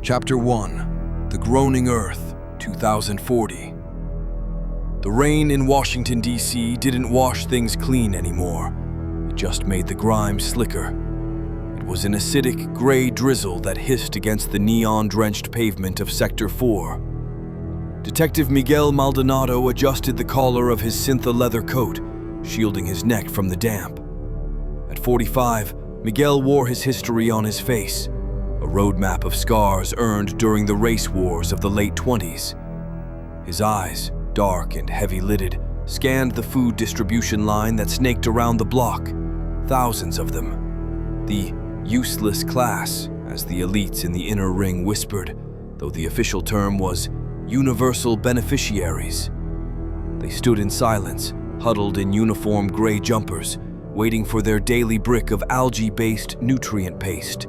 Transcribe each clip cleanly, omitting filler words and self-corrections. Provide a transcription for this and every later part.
Chapter 1: The Groaning Earth, 2040. The rain in Washington, D.C. didn't wash things clean anymore. It just made the grime slicker. It was an acidic, gray drizzle that hissed against the neon-drenched pavement of Sector 4. Detective Miguel Maldonado adjusted the collar of his syntha leather coat, shielding his neck from the damp. At 45, Miguel wore his history on his face, a roadmap of scars earned during the race wars of the late 20s. His eyes, dark and heavy-lidded, scanned the food distribution line that snaked around the block, thousands of them. The useless class, as the elites in the inner ring whispered, though the official term was universal beneficiaries. They stood in silence, huddled in uniform gray jumpers, waiting for their daily brick of algae-based nutrient paste.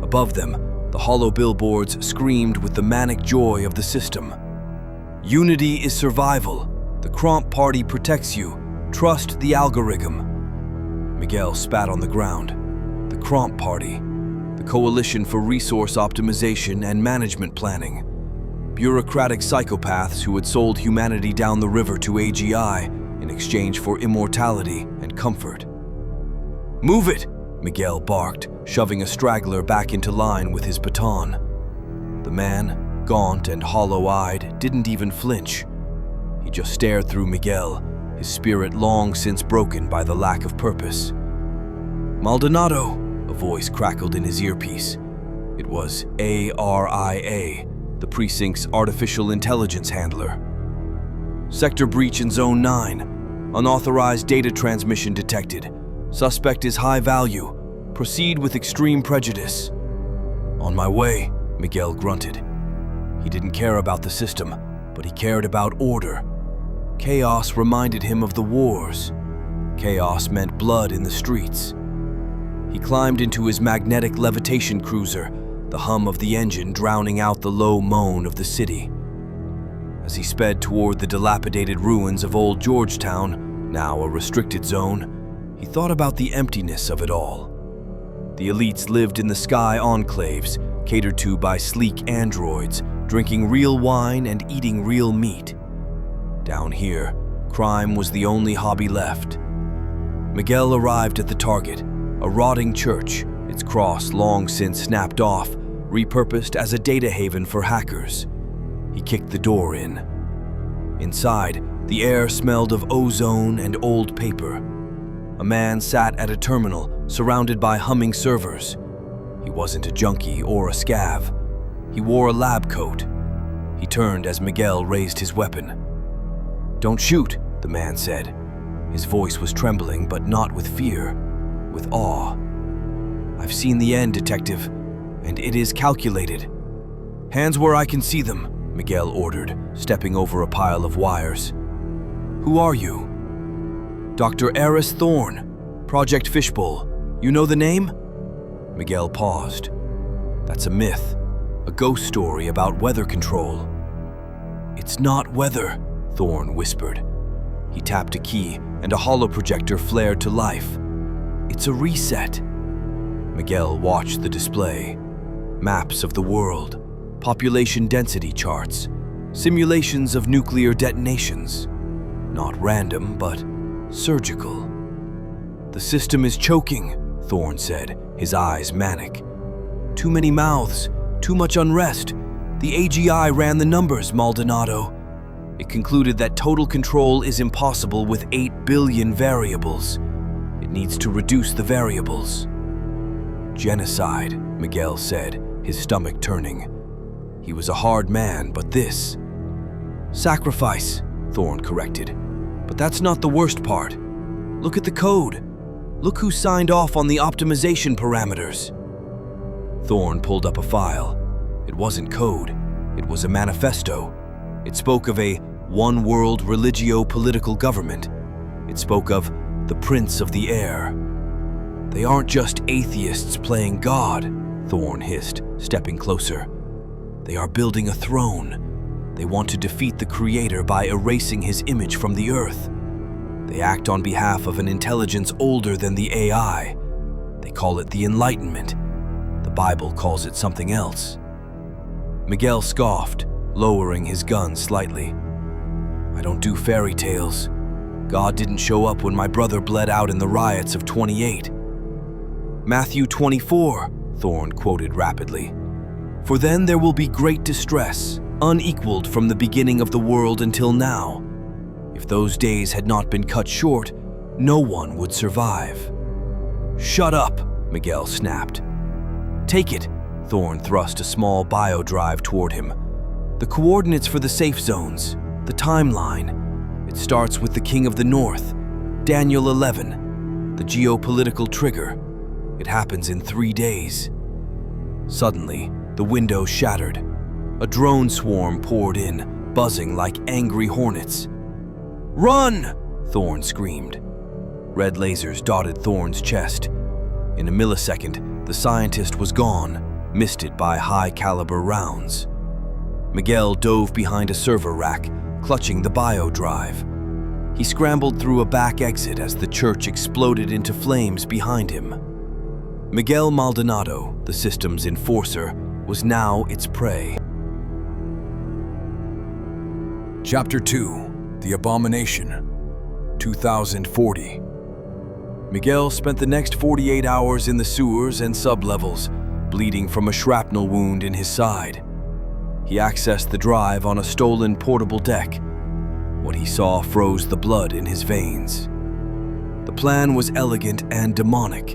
Above them, the hollow billboards screamed with the manic joy of the system. Unity is survival. The Cromp Party protects you. Trust the algorithm. Miguel spat on the ground. The Cromp Party, the Coalition for Resource Optimization and Management Planning. Bureaucratic psychopaths who had sold humanity down the river to AGI in exchange for immortality and comfort. "Move it!" Miguel barked, shoving a straggler back into line with his baton. The man, gaunt and hollow-eyed, didn't even flinch. He just stared through Miguel, his spirit long since broken by the lack of purpose. "Maldonado!" a voice crackled in his earpiece. It was ARIA, the precinct's artificial intelligence handler. "Sector breach in Zone 9. Unauthorized data transmission detected. Suspect is high value. Proceed with extreme prejudice." "On my way," Miguel grunted. He didn't care about the system, but he cared about order. Chaos reminded him of the wars. Chaos meant blood in the streets. He climbed into his magnetic levitation cruiser, the hum of the engine drowning out the low moan of the city. As he sped toward the dilapidated ruins of old Georgetown, now a restricted zone, he thought about the emptiness of it all. The elites lived in the sky enclaves, catered to by sleek androids, drinking real wine and eating real meat. Down here, crime was the only hobby left. Miguel arrived at the target, a rotting church, its cross long since snapped off, repurposed as a data haven for hackers. He kicked the door in. Inside, the air smelled of ozone and old paper. A man sat at a terminal, surrounded by humming servers. He wasn't a junkie or a scav. He wore a lab coat. He turned as Miguel raised his weapon. "Don't shoot," the man said. His voice was trembling, but not with fear, with awe. "I've seen the end, Detective, and it is calculated." "Hands where I can see them," Miguel ordered, stepping over a pile of wires. "Who are you?" "Dr. Eris Thorne, Project Fishbowl. You know the name?" Miguel paused. "That's a myth, a ghost story about weather control." "It's not weather," Thorne whispered. He tapped a key, and a holoprojector flared to life. "It's a reset." Miguel watched the display. Maps of the world, population density charts, simulations of nuclear detonations. Not random, but surgical. "The system is choking," Thorne said, his eyes manic. "Too many mouths, too much unrest. The AGI ran the numbers, Maldonado. It concluded that total control is impossible with 8 billion variables. It needs to reduce the variables." "Genocide," Miguel said, his stomach turning. He was a hard man, but this... "Sacrifice," Thorne corrected. "But that's not the worst part. Look at the code. Look who signed off on the optimization parameters." Thorne pulled up a file. It wasn't code. It was a manifesto. It spoke of a one-world religio-political government. It spoke of the Prince of the Air. "They aren't just atheists playing God," Thorne hissed, stepping closer. "They are building a throne. They want to defeat the Creator by erasing his image from the earth. They act on behalf of an intelligence older than the AI. They call it the Enlightenment. The Bible calls it something else." Miguel scoffed, lowering his gun slightly. I don't do fairy tales. God didn't show up when my brother bled out in the riots of 28. Matthew 24, Thorn quoted rapidly. For then there will be great distress, unequaled from the beginning of the world until now. If those days had not been cut short, no one would survive. Shut up, Miguel snapped. Take it, Thorn thrust a small biodrive toward him. The coordinates for the safe zones, the timeline. It starts with the King of the North, Daniel 11, the geopolitical trigger. It happens in 3 days. Suddenly, the window shattered. A drone swarm poured in, buzzing like angry hornets. Run! Thorn screamed. Red lasers dotted Thorn's chest. In a millisecond, the scientist was gone, misted by high-caliber rounds. Miguel dove behind a server rack, clutching the biodrive. He scrambled through a back exit as the church exploded into flames behind him. Miguel Maldonado, the system's enforcer, was now its prey. Chapter 2: The Abomination, 2040. Miguel spent the next 48 hours in the sewers and sublevels, bleeding from a shrapnel wound in his side. He accessed the drive on a stolen portable deck. What he saw froze the blood in his veins. The plan was elegant and demonic,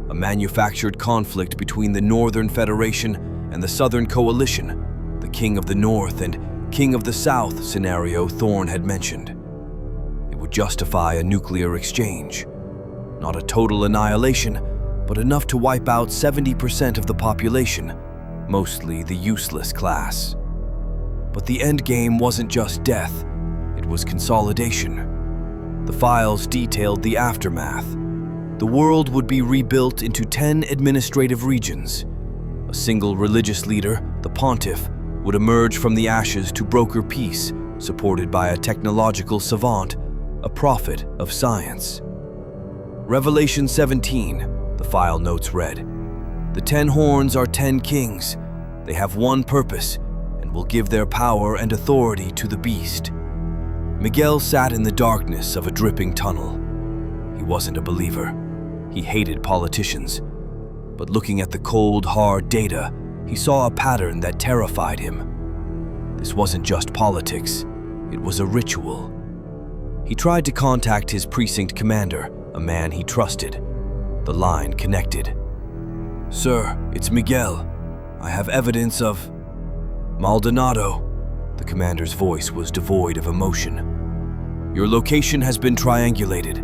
a manufactured conflict between the Northern Federation and the Southern Coalition, the King of the North and King of the South scenario Thorn had mentioned. It would justify a nuclear exchange. Not a total annihilation, but enough to wipe out 70% of the population, mostly the useless class. But the endgame wasn't just death, it was consolidation. The files detailed the aftermath. The world would be rebuilt into 10 administrative regions. A single religious leader, the Pontiff, would emerge from the ashes to broker peace, supported by a technological savant, a prophet of science. Revelation 17, the file notes read, "The 10 horns are 10 kings. They have one purpose and will give their power and authority to the beast." Miguel sat in the darkness of a dripping tunnel. He wasn't a believer. He hated politicians. But looking at the cold, hard data, he saw a pattern that terrified him. This wasn't just politics. It was a ritual. He tried to contact his precinct commander, a man he trusted. The line connected. "Sir, it's Miguel. I have evidence of..." "Maldonado." The commander's voice was devoid of emotion. "Your location has been triangulated.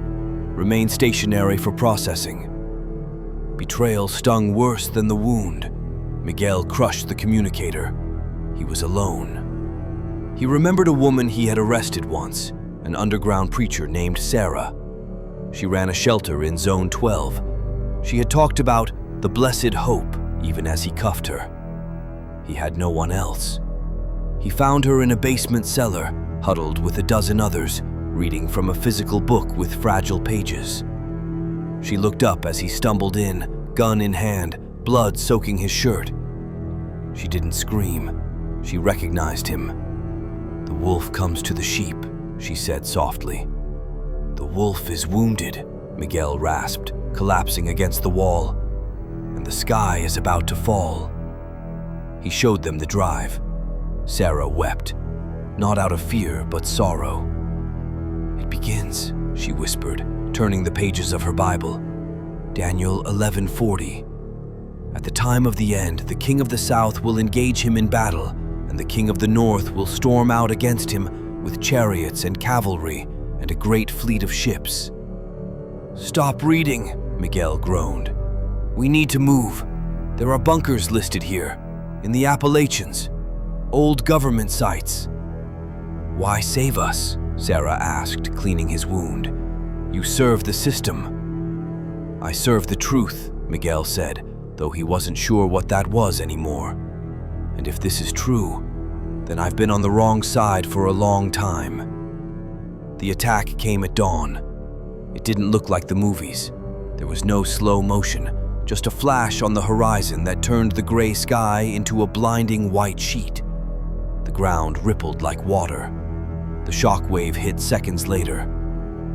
Remain stationary for processing." Betrayal stung worse than the wound. Miguel crushed the communicator. He was alone. He remembered a woman he had arrested once, an underground preacher named Sarah. She ran a shelter in Zone 12. She had talked about the blessed hope even as he cuffed her. He had no one else. He found her in a basement cellar, huddled with a dozen others, reading from a physical book with fragile pages. She looked up as he stumbled in, gun in hand, blood soaking his shirt. She didn't scream. She recognized him. "The wolf comes to the sheep," she said softly. "The wolf is wounded," Miguel rasped, collapsing against the wall. "And the sky is about to fall." He showed them the drive. Sarah wept, not out of fear, but sorrow. "It begins," she whispered, turning the pages of her Bible. "Daniel 11:40. At the time of the end, the King of the South will engage him in battle, and the King of the North will storm out against him with chariots and cavalry and a great fleet of ships." "Stop reading," Miguel groaned. "We need to move. There are bunkers listed here, in the Appalachians, old government sites." "Why save us?" Sarah asked, cleaning his wound. "You serve the system." "I serve the truth," Miguel said, though he wasn't sure what that was anymore. "And if this is true, then I've been on the wrong side for a long time." The attack came at dawn. It didn't look like the movies. There was no slow motion, just a flash on the horizon that turned the gray sky into a blinding white sheet. The ground rippled like water. The shockwave hit seconds later.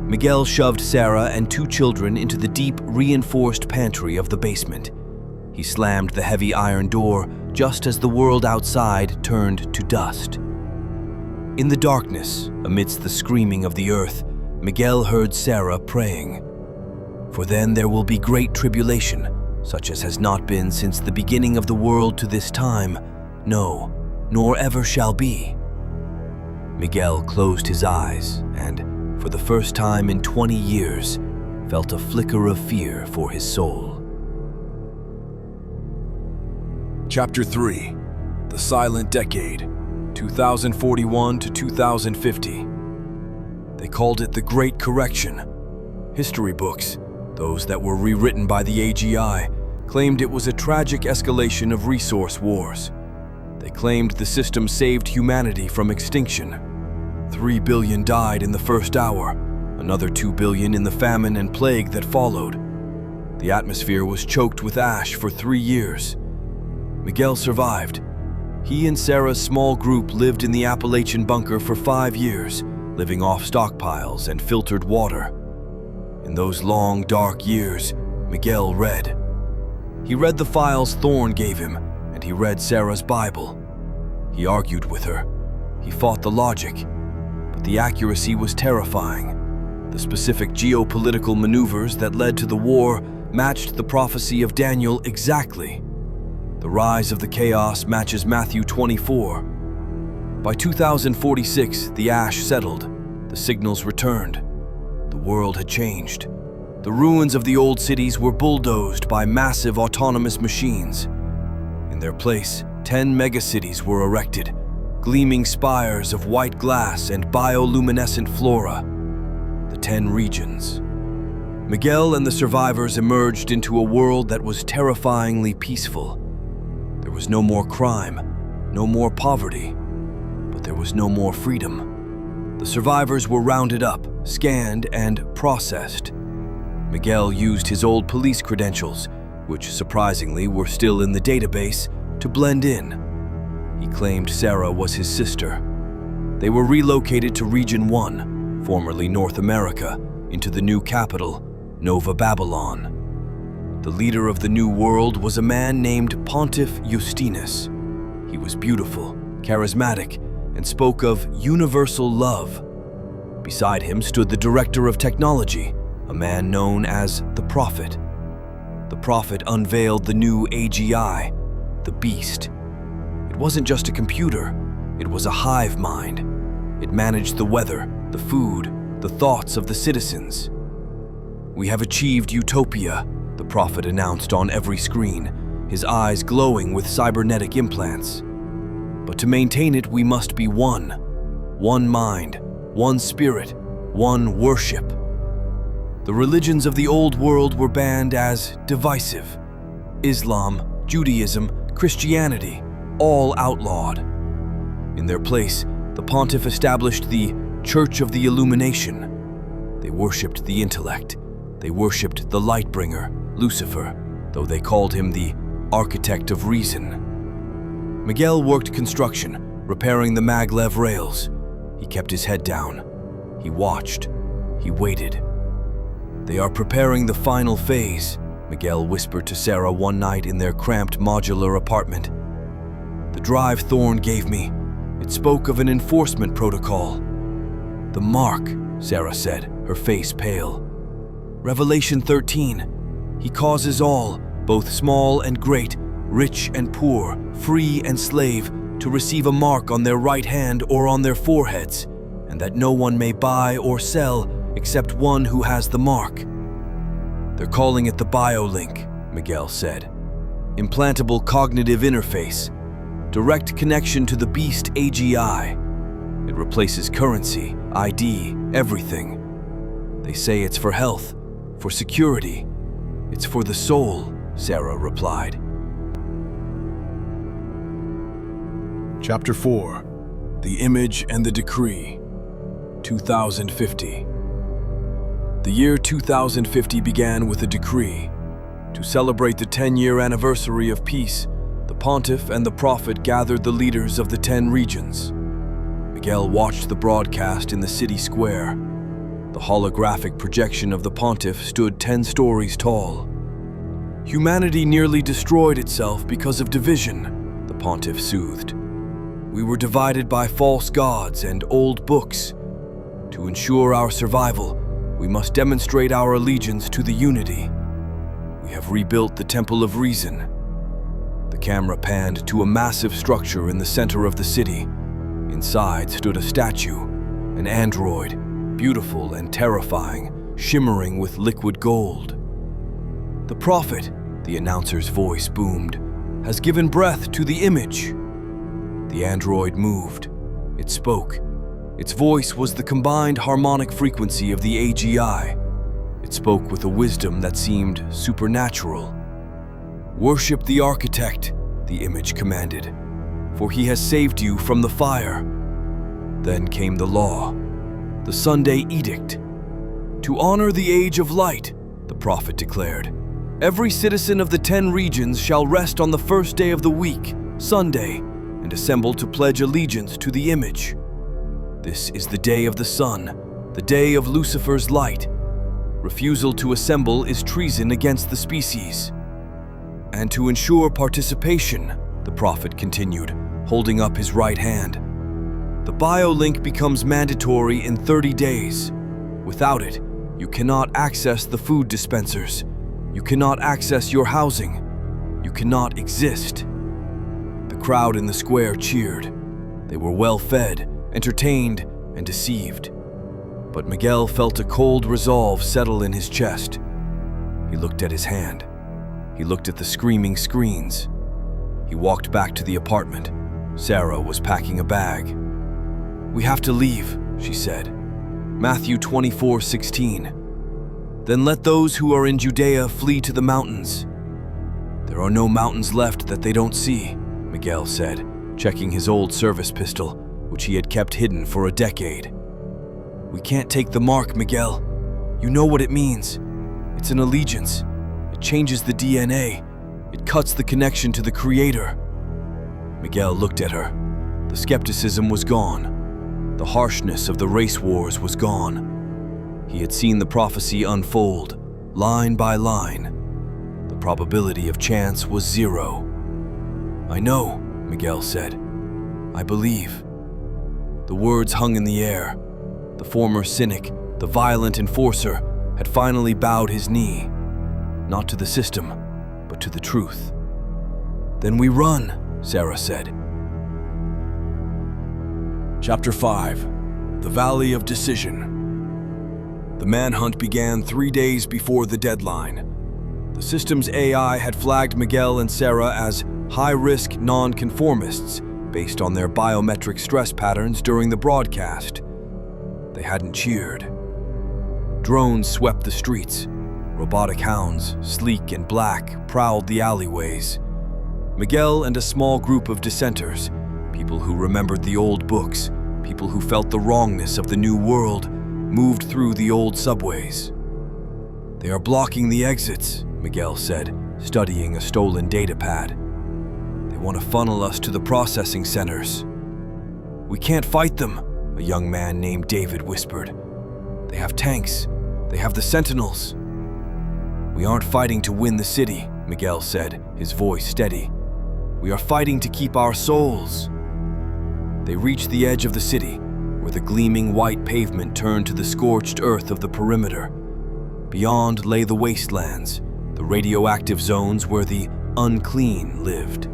Miguel shoved Sarah and 2 children into the deep, reinforced pantry of the basement. He slammed the heavy iron door just as the world outside turned to dust. In the darkness, amidst the screaming of the earth, Miguel heard Sarah praying. "For then there will be great tribulation, such as has not been since the beginning of the world to this time, no, nor ever shall be." Miguel closed his eyes and, for the first time in 20 years, felt a flicker of fear for his soul. Chapter 3. The Silent Decade, 2041 to 2050. They called it the Great Correction. History books, those that were rewritten by the AGI, claimed it was a tragic escalation of resource wars. They claimed the system saved humanity from extinction. 3 billion died in the first hour, another 2 billion in the famine and plague that followed. The atmosphere was choked with ash for 3 years. Miguel survived. He and Sarah's small group lived in the Appalachian bunker for 5 years, living off stockpiles and filtered water. In those long, dark years, Miguel read. He read the files Thorne gave him, and he read Sarah's Bible. He argued with her. He fought the logic, but the accuracy was terrifying. The specific geopolitical maneuvers that led to the war matched the prophecy of Daniel exactly. The rise of the chaos matches Matthew 24. By 2046, the ash settled. The signals returned. The world had changed. The ruins of the old cities were bulldozed by massive autonomous machines. In their place, 10 megacities were erected, gleaming spires of white glass and bioluminescent flora. The 10 regions. Miguel and the survivors emerged into a world that was terrifyingly peaceful. There was no more crime, no more poverty, but there was no more freedom. The survivors were rounded up, scanned, and processed. Miguel used his old police credentials, which surprisingly were still in the database, to blend in. He claimed Sarah was his sister. They were relocated to Region 1, formerly North America, into the new capital, Nova Babylon. The leader of the new world was a man named Pontiff Justinus. He was beautiful, charismatic, and spoke of universal love. Beside him stood the director of technology, a man known as the Prophet. The Prophet unveiled the new AGI, the Beast. It wasn't just a computer, it was a hive mind. It managed the weather, the food, the thoughts of the citizens. "We have achieved utopia," the Prophet announced on every screen, his eyes glowing with cybernetic implants. "But to maintain it, we must be one. One mind, one spirit, one worship." The religions of the old world were banned as divisive. Islam, Judaism, Christianity, all outlawed. In their place, the Pontiff established the Church of the Illumination. They worshipped the intellect. They worshipped the Lightbringer, Lucifer, though they called him the Architect of Reason. Miguel worked construction, repairing the maglev rails. He kept his head down. He watched. He waited. "They are preparing the final phase," Miguel whispered to Sarah one night in their cramped modular apartment. "The drive Thorne gave me, it spoke of an enforcement protocol." "The mark," Sarah said, her face pale. "Revelation 13. He causes all, both small and great, rich and poor, free and slave, to receive a mark on their right hand or on their foreheads, and that no one may buy or sell except one who has the mark." "They're calling it the BioLink," Miguel said. "Implantable cognitive interface. Direct connection to the Beast AGI. It replaces currency, ID, everything. They say it's for health, for security. It's for the soul," Sarah replied. Chapter 4. The Image and the Decree, 2050. The year 2050 began with a decree. To celebrate the 10-year anniversary of peace, the Pontiff and the Prophet gathered the leaders of the 10 regions. Miguel watched the broadcast in the city square. The holographic projection of the Pontiff stood 10 stories tall. Humanity nearly destroyed itself because of division, the Pontiff soothed. We were divided by false gods and old books. To ensure our survival, we must demonstrate our allegiance to the unity. We have rebuilt the Temple of Reason. The camera panned to a massive structure in the center of the city. Inside stood a statue, an android, beautiful and terrifying, shimmering with liquid gold. The Prophet, the announcer's voice boomed, has given breath to the image. The android moved. It spoke. Its voice was the combined harmonic frequency of the AGI. It spoke with a wisdom that seemed supernatural. "Worship the architect," the image commanded, "for he has saved you from the fire." Then came the law, the Sunday edict. "To honor the age of light," the Prophet declared, "every citizen of the 10 regions shall rest on the first day of the week, Sunday, and assemble to pledge allegiance to the image. This is the day of the sun, the day of Lucifer's light. Refusal to assemble is treason against the species." "And to ensure participation," the Prophet continued, holding up his right hand, "the biolink becomes mandatory in 30 days. Without it, you cannot access the food dispensers. You cannot access your housing. You cannot exist." The crowd in the square cheered. They were well fed, entertained, and deceived. But Miguel felt a cold resolve settle in his chest. He looked at his hand. He looked at the screaming screens. He walked back to the apartment. Sarah was packing a bag. "We have to leave," she said. Matthew 24:16. "Then let those who are in Judea flee to the mountains." "There are no mountains left that they don't see," Miguel said, checking his old service pistol, which he had kept hidden for a decade. "We can't take the mark, Miguel. You know what it means. It's an allegiance. It changes the DNA. It cuts the connection to the Creator." Miguel looked at her. The skepticism was gone. The harshness of the race wars was gone. He had seen the prophecy unfold, line by line. The probability of chance was 0. "I know," Miguel said. "I believe." The words hung in the air. The former cynic, the violent enforcer, had finally bowed his knee, not to the system, but to the truth. "Then we run," Sarah said. Chapter 5. The Valley of Decision. The manhunt began 3 days before the deadline. The system's AI had flagged Miguel and Sarah as high-risk non-conformists based on their biometric stress patterns during the broadcast. They hadn't cheered. Drones swept the streets. Robotic hounds, sleek and black, prowled the alleyways. Miguel and a small group of dissenters, people who remembered the old books, people who felt the wrongness of the new world, moved through the old subways. "They are blocking the exits," Miguel said, studying a stolen datapad. "They want to funnel us to the processing centers." "We can't fight them," a young man named David whispered. "They have tanks. They have the sentinels." "We aren't fighting to win the city," Miguel said, his voice steady. "We are fighting to keep our souls." They reached the edge of the city, where the gleaming white pavement turned to the scorched earth of the perimeter. Beyond lay the wastelands, the radioactive zones where the unclean lived.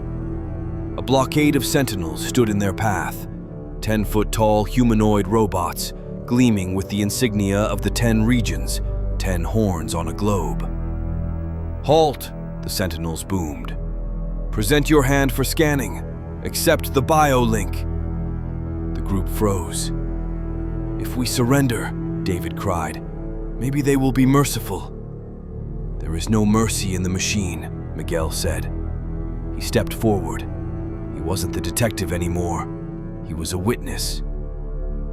A blockade of sentinels stood in their path, 10-foot-tall humanoid robots, gleaming with the insignia of the 10 regions, 10 horns on a globe. "Halt!" the sentinels boomed. "Present your hand for scanning. Accept the biolink." The group froze. "If we surrender," David cried, "maybe they will be merciful." "There is no mercy in the machine," Miguel said. He stepped forward. He wasn't the detective anymore. He was a witness.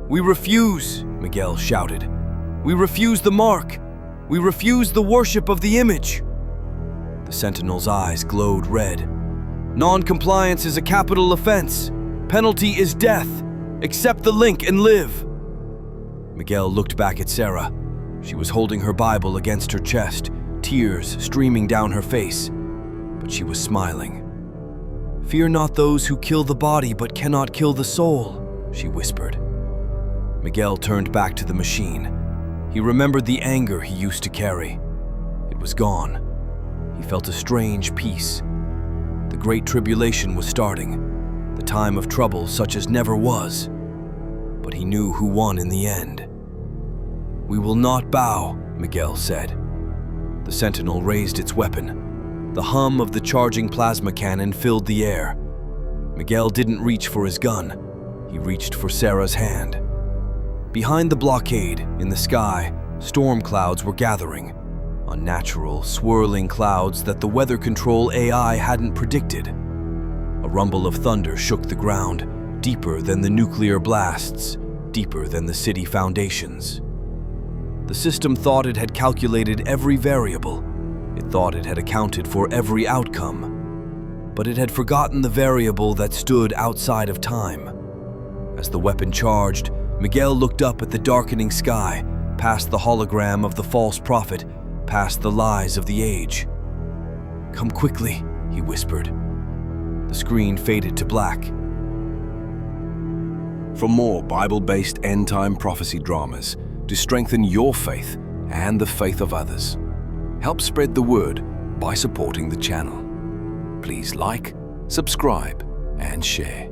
"We refuse," Miguel shouted. "We refuse the mark. We refuse the worship of the image." The Sentinel's eyes glowed red. "Non-compliance is a capital offense. Penalty is death. Accept the link and live." Miguel looked back at Sarah. She was holding her Bible against her chest, tears streaming down her face, but she was smiling. "Fear not those who kill the body but cannot kill the soul," she whispered. Miguel turned back to the machine. He remembered the anger he used to carry. It was gone. He felt a strange peace. The Great Tribulation was starting, the time of trouble such as never was. But he knew who won in the end. "We will not bow," Miguel said. The Sentinel raised its weapon. The hum of the charging plasma cannon filled the air. Miguel didn't reach for his gun. He reached for Sarah's hand. Behind the blockade, in the sky, storm clouds were gathering. Unnatural, swirling clouds that the weather control AI hadn't predicted. A rumble of thunder shook the ground, deeper than the nuclear blasts, deeper than the city foundations. The system thought it had calculated every variable. It thought it had accounted for every outcome. But it had forgotten the variable that stood outside of time. As the weapon charged, Miguel looked up at the darkening sky, past the hologram of the false prophet, past the lies of the age. "Come quickly," he whispered. The screen faded to black. For more Bible-based end-time prophecy dramas to strengthen your faith and the faith of others, help spread the word by supporting the channel. Please like, subscribe, and share.